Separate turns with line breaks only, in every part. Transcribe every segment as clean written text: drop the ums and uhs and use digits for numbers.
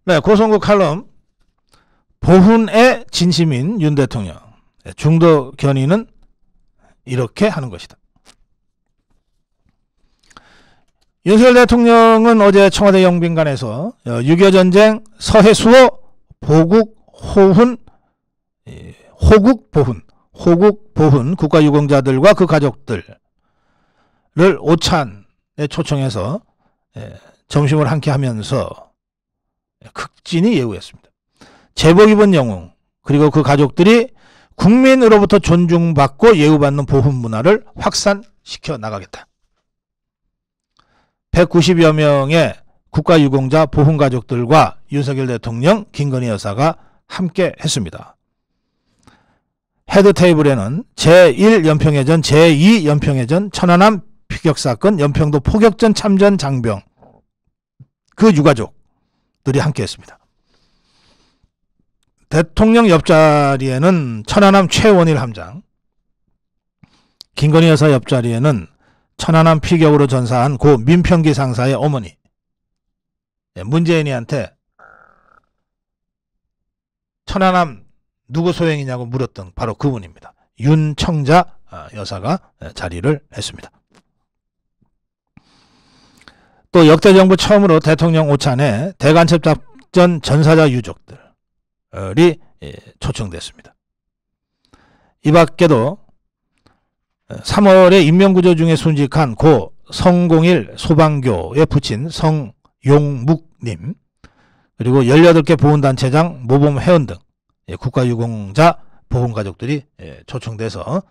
네, 고성국 칼럼 보훈의 진심인 윤 대통령. 중도 견인은 이렇게 하는 것이다. 윤석열 대통령은 어제 청와대 영빈관에서 6.25 전쟁 서해 수호 보국 호훈 호국 보훈 국가유공자들과 그 가족들을 오찬에 초청해서 점심을 함께 하면서 극진히 예우했습니다. 제복 입은 영웅 그리고 그 가족들이 국민으로부터 존중받고 예우받는 보훈 문화를 확산시켜 나가겠다. 190여 명의 국가유공자 보훈 가족들과 윤석열 대통령, 김건희 여사가 함께 했습니다. 헤드 테이블에는 제1연평해전, 제2연평해전, 천안함 피격사건, 연평도 포격전 참전 장병 그 유가족들이 함께 했습니다. 대통령 옆자리에는 천안함 최원일 함장, 김건희 여사 옆자리에는 천안함 피격으로 전사한 고 민평기 상사의 어머니, 문재인이한테 천안함 누구 소행이냐고 물었던 바로 그분입니다. 윤청자 여사가 자리를 했습니다. 또 역대 정부 처음으로 대통령 오찬에 대간첩 작전 전사자 유족들이 초청됐습니다. 이 밖에도 3월에 인명구조 중에 순직한 고 성공일 소방교에 부친 성용묵님, 그리고 18개 보훈단체장, 모범회원 등 국가유공자 보훈가족들이 초청돼서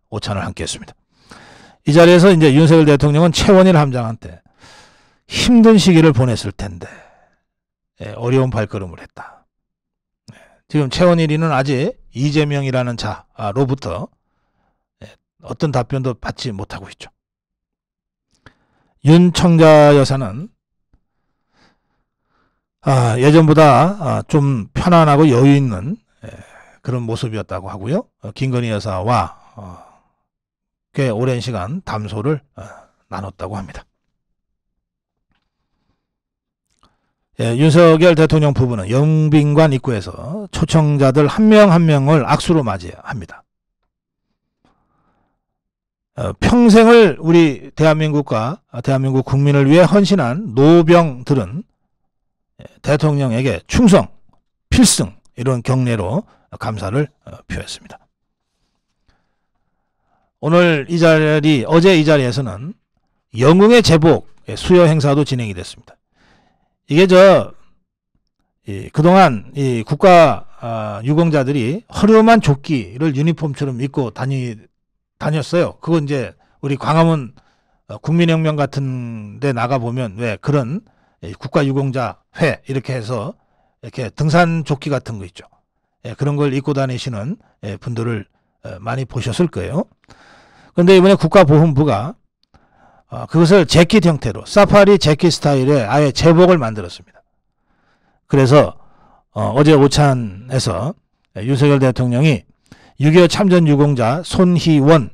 오찬을 함께 했습니다. 이 자리에서 이제 윤석열 대통령은 최원일 함장한테 힘든 시기를 보냈을 텐데 어려운 발걸음을 했다. 지금 최원일이는 아직 이재명이라는 자로부터 어떤 답변도 받지 못하고 있죠. 윤청자 여사는 예전보다 좀 편안하고 여유 있는 그런 모습이었다고 하고요. 김건희 여사와 꽤 오랜 시간 담소를 나눴다고 합니다. 윤석열 대통령 부부는 영빈관 입구에서 초청자들 한 명 한 명을 악수로 맞이합니다. 평생을 우리 대한민국과 대한민국 국민을 위해 헌신한 노병들은 대통령에게 충성, 필승 이런 경례로 감사를 표했습니다. 오늘 이 자리, 어제 이 자리에서는 영웅의 제복 수여 행사도 진행이 됐습니다. 이게 그동안 이 국가 유공자들이 허름한 조끼를 유니폼처럼 입고 다녔어요. 그건 이제 우리 광화문 국민혁명 같은 데 나가보면 왜 그런 국가유공자회 이렇게 해서 이렇게 등산 조끼 같은 거 있죠. 그런 걸 입고 다니시는 분들을 많이 보셨을 거예요. 그런데 이번에 국가보훈부가 그것을 재킷 형태로 사파리 재킷 스타일의 아예 제복을 만들었습니다. 그래서 어제 오찬에서 윤석열 대통령이 6.25 참전 유공자 손희원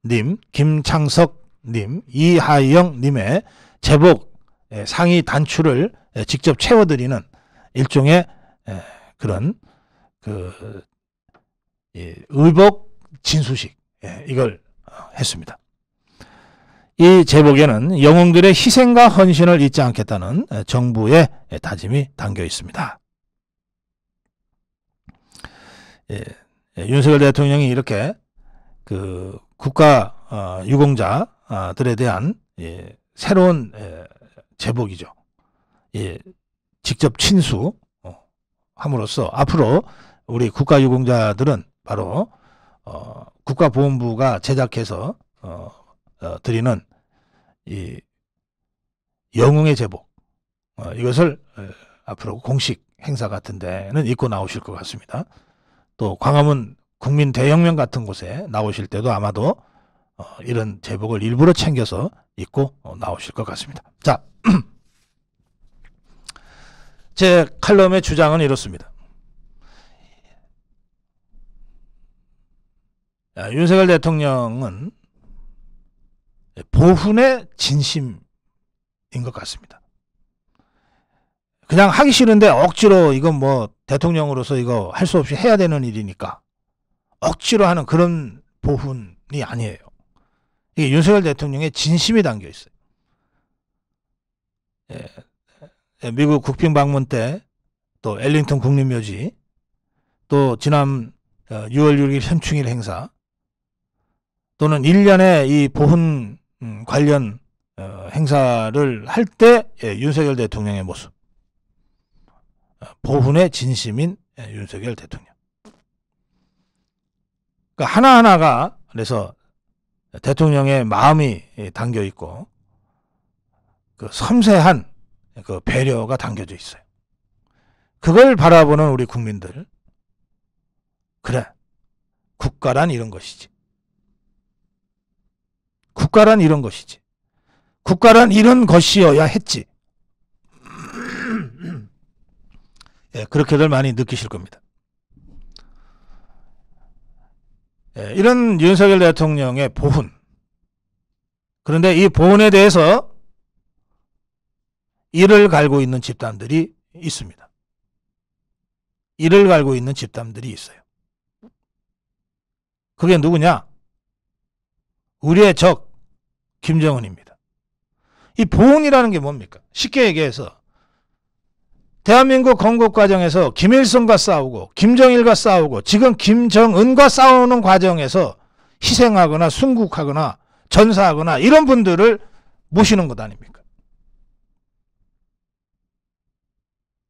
님, 김창석 님, 이하영 님의 제복 상의 단추를 직접 채워드리는 일종의 그런 의복 진수식 이걸 했습니다. 이 제복에는 영웅들의 희생과 헌신을 잊지 않겠다는 정부의 다짐이 담겨 있습니다. 윤석열 대통령이 이렇게 그 국가 유공자들에 대한 새로운 제복이죠. 직접 친수 함으로써 앞으로 우리 국가 유공자들은 바로 국가보훈부가 제작해서 드리는 이 영웅의 제복 이것을 앞으로 공식 행사 같은 데는 입고 나오실 것 같습니다. 또 광화문 국민 대혁명 같은 곳에 나오실 때도 아마도 이런 제복을 일부러 챙겨서 입고 나오실 것 같습니다. 자, 제 칼럼의 주장은 이렇습니다. 윤석열 대통령은 보훈의 진심인 것 같습니다. 그냥 하기 싫은데 억지로 이건 뭐 대통령으로서 이거 할 수 없이 해야 되는 일이니까 억지로 하는 그런 보훈이 아니에요. 이게 윤석열 대통령의 진심이 담겨 있어요. 미국 국빈 방문 때 또 엘링턴 국립묘지 또 지난 6월 6일 현충일 행사 또는 1년에 이 보훈 관련 행사를 할 때 윤석열 대통령의 모습, 보훈의 진심인 윤석열 대통령. 그러니까 하나하나가 그래서 대통령의 마음이 담겨 있고 그 섬세한 그 배려가 담겨져 있어요. 그걸 바라보는 우리 국민들, 그래, 국가란 이런 것이지. 국가란 이런 것이지. 국가란 이런 것이어야 했지. 예, 그렇게들 많이 느끼실 겁니다. 예, 이런 윤석열 대통령의 보훈. 그런데 이 보훈에 대해서 이를 갈고 있는 집단들이 있습니다. 이를 갈고 있는 집단들이 있어요. 그게 누구냐? 우리의 적 김정은입니다. 이 보훈이라는 게 뭡니까? 쉽게 얘기해서 대한민국 건국 과정에서 김일성과 싸우고 김정일과 싸우고 지금 김정은과 싸우는 과정에서 희생하거나 순국하거나 전사하거나 이런 분들을 모시는 것 아닙니까?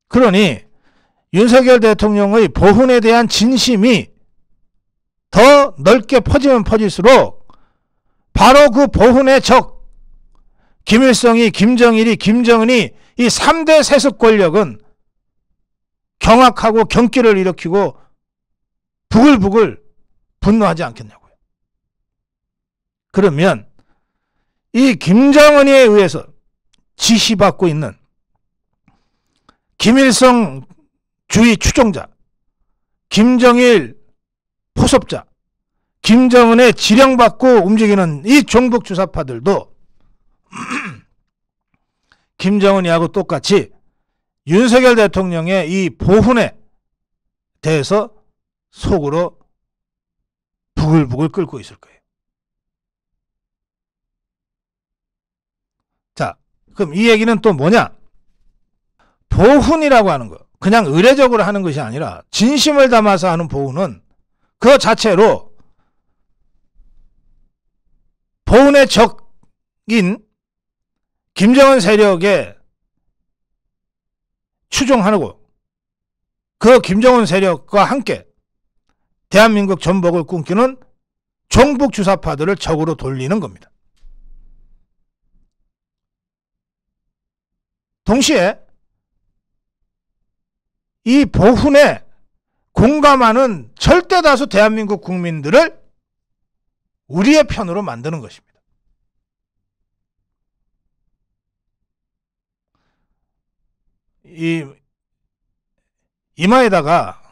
그러니 윤석열 대통령의 보훈에 대한 진심이 더 넓게 퍼지면 퍼질수록 바로 그 보훈의 적 김일성이, 김정일이, 김정은이 이 3대 세습 권력은 경악하고 경기를 일으키고 부글부글 분노하지 않겠냐고요. 그러면 이 김정은에 의해서 지시받고 있는 김일성 주의 추종자, 김정일 포섭자, 김정은의 지령받고 움직이는 이 종북 주사파들도 김정은이하고 똑같이 윤석열 대통령의 이 보훈에 대해서 속으로 부글부글 끓고 있을 거예요. 자, 그럼 이 얘기는 또 뭐냐? 보훈이라고 하는 거, 그냥 의례적으로 하는 것이 아니라 진심을 담아서 하는 보훈은 그 자체로 보훈의 적인 김정은 세력에 추종하고 그 김정은 세력과 함께 대한민국 전복을 꿈꾸는 종북 주사파들을 적으로 돌리는 겁니다. 동시에 이 보훈에 공감하는 절대 다수 대한민국 국민들을 우리의 편으로 만드는 것입니다. 이마에다가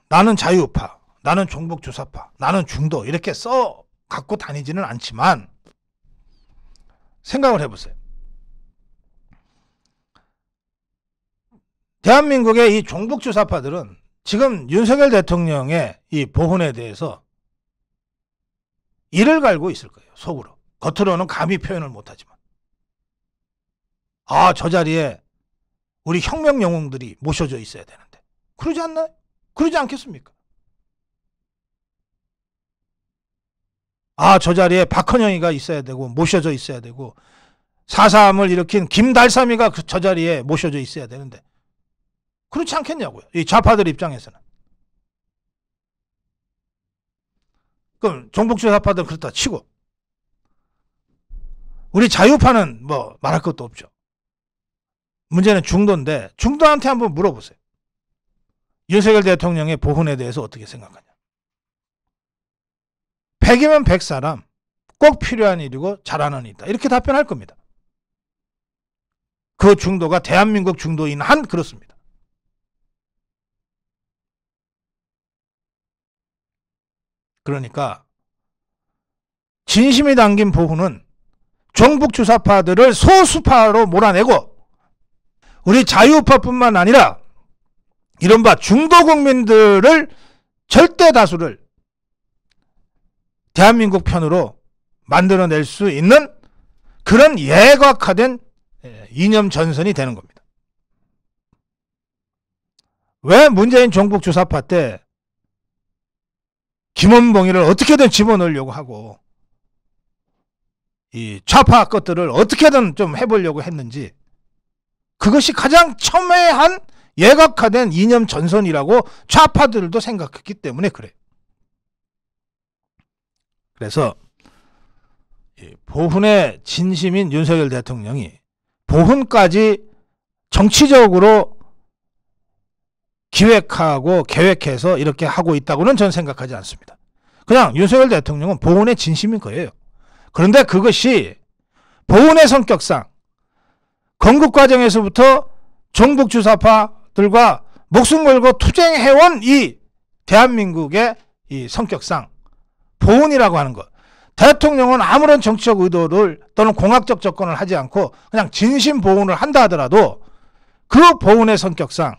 나는 자유우파, 나는 종북주사파, 나는 중도 이렇게 써 갖고 다니지는 않지만 생각을 해보세요. 대한민국의 이 종북주사파들은 지금 윤석열 대통령의 이 보훈에 대해서 이를 갈고 있을 거예요. 속으로. 겉으로는 감히 표현을 못하지만. 아, 저 자리에 우리 혁명 영웅들이 모셔져 있어야 되는데. 그러지 않나요? 그러지 않겠습니까? 아, 저 자리에 박헌영이가 있어야 되고 모셔져 있어야 되고 4.3을 일으킨 김달삼이가 저 자리에 모셔져 있어야 되는데 그렇지 않겠냐고요. 이 좌파들 입장에서는. 그럼 종북주사파들은 그렇다 치고 우리 자유파는 뭐 말할 것도 없죠. 문제는 중도인데 중도한테 한번 물어보세요. 윤석열 대통령의 보훈에 대해서 어떻게 생각하냐. 100이면 100사람 꼭 필요한 일이고 잘하는 일이다. 이렇게 답변할 겁니다. 그 중도가 대한민국 중도인 한 그렇습니다. 그러니까 진심이 담긴 보훈은 종북주사파들을 소수파로 몰아내고 우리 자유우파뿐만 아니라 이른바 중도 국민들을 절대 다수를 대한민국 편으로 만들어낼 수 있는 그런 예각화된 이념 전선이 되는 겁니다. 왜 문재인 종북 주사파 때 김원봉이를 어떻게든 집어넣으려고 하고 이 좌파 것들을 어떻게든 좀 해보려고 했는지, 그것이 가장 첨예한 예각화된 이념 전선이라고 좌파들도 생각했기 때문에 그래요. 그래서 보훈의 진심인 윤석열 대통령이 보훈까지 정치적으로 기획하고 계획해서 이렇게 하고 있다고는 저는 생각하지 않습니다. 그냥 윤석열 대통령은 보훈의 진심인 거예요. 그런데 그것이 보훈의 성격상 건국 과정에서부터 종북 주사파들과 목숨 걸고 투쟁해온 이 대한민국의 이 성격상 보훈이라고 하는 것, 대통령은 아무런 정치적 의도를 또는 공학적 접근을 하지 않고 그냥 진심 보훈을 한다 하더라도 그 보훈의 성격상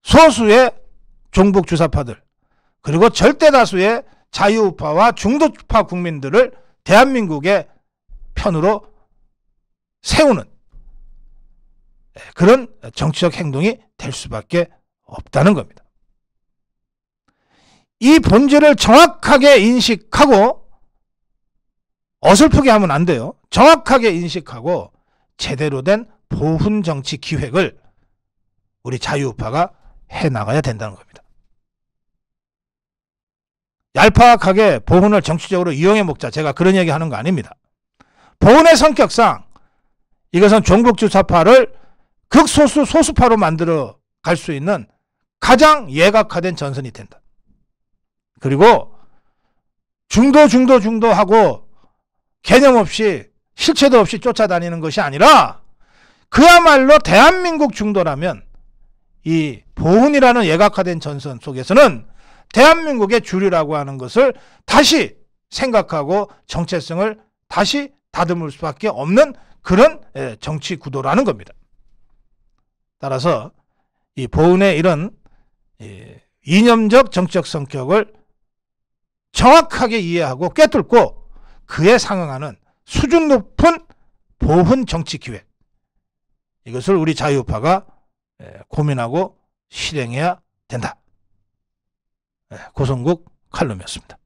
소수의 종북 주사파들 그리고 절대 다수의 자유우파와 중도파 국민들을 대한민국의 편으로 세우는 그런 정치적 행동이 될 수밖에 없다는 겁니다. 이 본질을 정확하게 인식하고 어설프게 하면 안 돼요. 정확하게 인식하고 제대로 된 보훈 정치 기획을 우리 자유우파가 해나가야 된다는 겁니다. 얄팍하게 보훈을 정치적으로 이용해 먹자, 제가 그런 얘기 하는 거 아닙니다. 보훈의 성격상 이것은 종북주사파를 극소수 소수파로 만들어 갈 수 있는 가장 예각화된 전선이 된다. 그리고 중도하고 개념 없이 실체도 없이 쫓아다니는 것이 아니라 그야말로 대한민국 중도라면 이 보훈이라는 예각화된 전선 속에서는 대한민국의 주류라고 하는 것을 다시 생각하고 정체성을 다시 다듬을 수밖에 없는 그런 정치 구도라는 겁니다. 따라서 이 보훈의 이런 이념적 정치적 성격을 정확하게 이해하고 꿰뚫고 그에 상응하는 수준 높은 보훈 정치 기획, 이것을 우리 자유우파가 고민하고 실행해야 된다. 고성국 칼럼이었습니다.